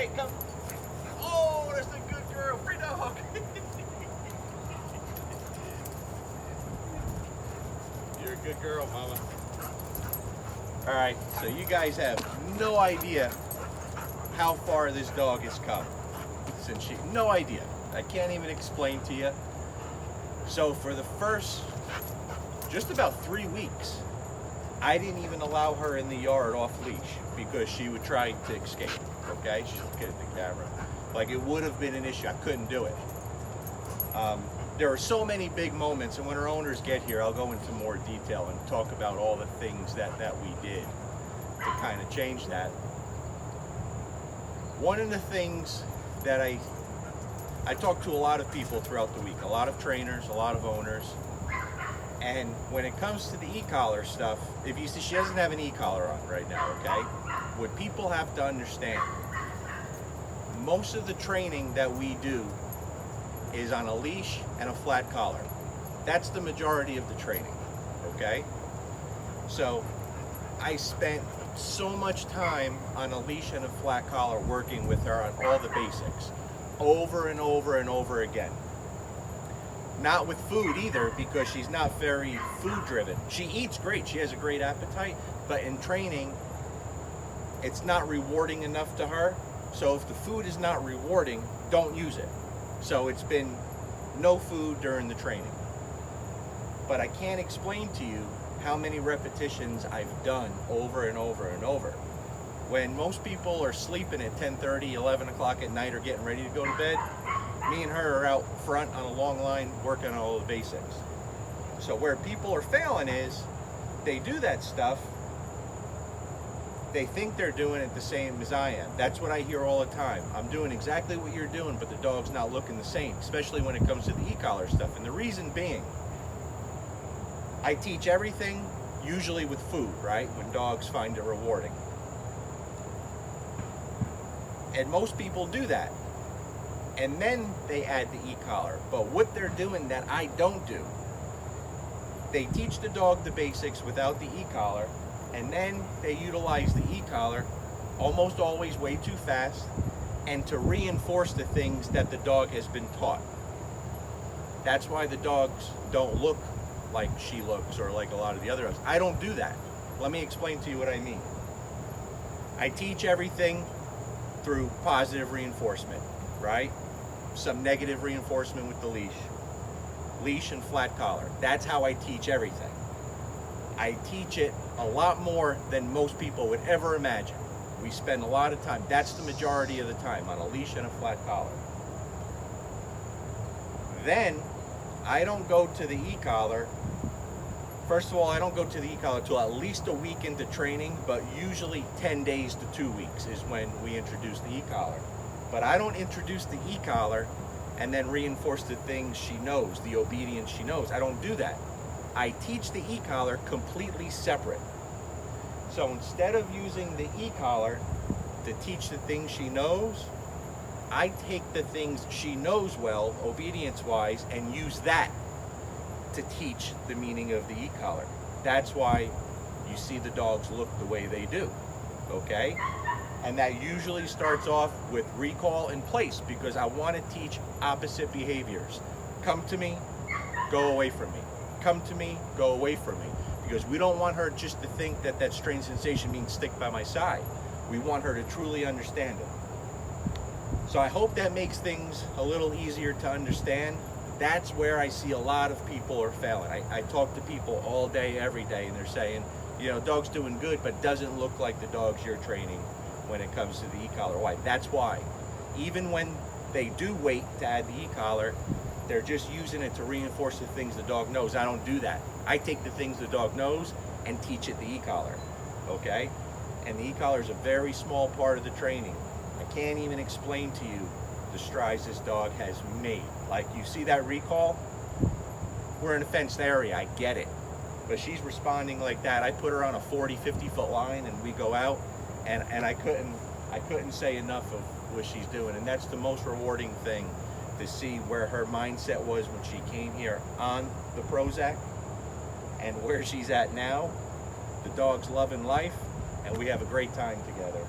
Okay, come. Oh, that's a good girl. Free dog. You're a good girl, Mama. All right, so you guys have no idea how far this dog has come since no idea. I can't even explain to you. So for the first just about 3 weeks, I didn't even allow her in the yard off leash because she would try to escape. Okay, she's looking at the camera. Like, it would have been an issue. I couldn't do it. There are so many big moments, and when our owners get here, I'll go into more detail and talk about all the things that we did to kind of change that. One of the things that I talk to a lot of people throughout the week, a lot of trainers, a lot of owners, and when it comes to the e-collar stuff, if you see, she doesn't have an e-collar on right now, okay? What people have to understand, most of the training that we do is on a leash and a flat collar. That's the majority of the training, okay? So I spent so much time on a leash and a flat collar working with her on all the basics, over and over and over again. Not with food either, because she's not very food driven. She eats great, she has a great appetite, but in training, it's not rewarding enough to her. So if the food is not rewarding, don't use it. So it's been no food during the training. But I can't explain to you how many repetitions I've done over and over and over. When most people are sleeping at 10:30, 11 o'clock at night or getting ready to go to bed, me and her are out front on a long line working on all the basics. So where people are failing is they do that stuff, they think they're doing it the same as I am. That's what I hear all the time. I'm doing exactly what you're doing, but the dog's not looking the same, especially when it comes to the e-collar stuff. And the reason being, I teach everything usually with food, right? When dogs find it rewarding. And most people do that. And then they add the e-collar. But what they're doing that I don't do, they teach the dog the basics without the e-collar, and then they utilize the e-collar almost always way too fast and to reinforce the things that the dog has been taught. That's why the dogs don't look like she looks or like a lot of the other dogs. I don't do that. Let me explain to you what I mean. I teach everything through positive reinforcement, right? Some negative reinforcement with the leash and flat collar. That's how I teach everything. I teach it a lot more than most people would ever imagine. We spend a lot of time, that's the majority of the time, on a leash and a flat collar. Then I don't go to the e-collar. First of all, I don't go to the e-collar until at least a week into training, but usually 10 days to 2 weeks is when we introduce the e-collar. But I don't introduce the e-collar and then reinforce the things she knows, the obedience she knows. I don't do that. I teach the e-collar completely separate. So instead of using the e-collar to teach the things she knows, I take the things she knows well, obedience-wise, and use that to teach the meaning of the e-collar. That's why you see the dogs look the way they do, okay? And that usually starts off with recall and place, because I want to teach opposite behaviors. Come to me, go away from me. Come to me, go away from me. Because we don't want her just to think that that strange sensation means stick by my side. We want her to truly understand it. So I hope that makes things a little easier to understand. That's where I see a lot of people are failing. I talk to people all day, every day, and they're saying, you know, dog's doing good, but doesn't look like the dogs you're training when it comes to the e-collar. Why? That's why. Even when they do wait to add the e-collar, they're just using it to reinforce the things the dog knows. I don't do that. I take the things the dog knows and teach it the e-collar, okay? And the e-collar is a very small part of the training. I can't even explain to you the strides this dog has made. Like, you see that recall? We're in a fenced area, I get it. But she's responding like that. I put her on a 40, 50-foot line and we go out, and I couldn't say enough of what she's doing. And that's the most rewarding thing, to see where her mindset was when she came here on the Prozac and where she's at now. The dog's loving life and we have a great time together.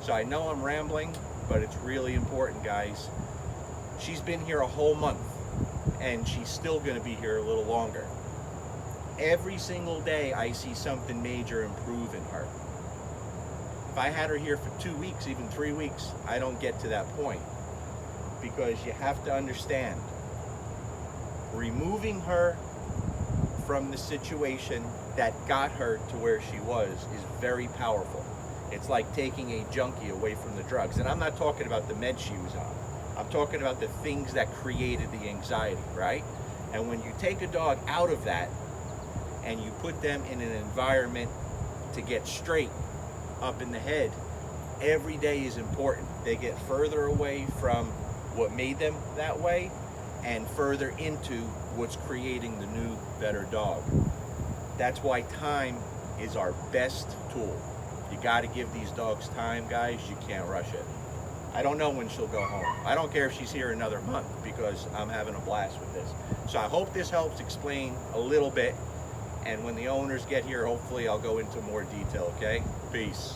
So I know I'm rambling, but it's really important, guys. She's been here a whole month, and she's still going to be here a little longer. Every single day I see something major improve in her. If I had her here for 2 weeks, even 3 weeks, I don't get to that point. Because you have to understand, removing her from the situation that got her to where she was is very powerful. It's like taking a junkie away from the drugs. And I'm not talking about the meds she was on. I'm talking about the things that created the anxiety, right? And when you take a dog out of that and you put them in an environment to get straight up in the head, every day is important. They get further away from what made them that way and further into what's creating the new, better dog. That's why time is our best tool. You got to give these dogs time, guys. You can't rush it. I don't know when she'll go home. I don't care if she's here another month because I'm having a blast with this. So I hope this helps explain a little bit. And when the owners get here, hopefully I'll go into more detail, okay? Peace.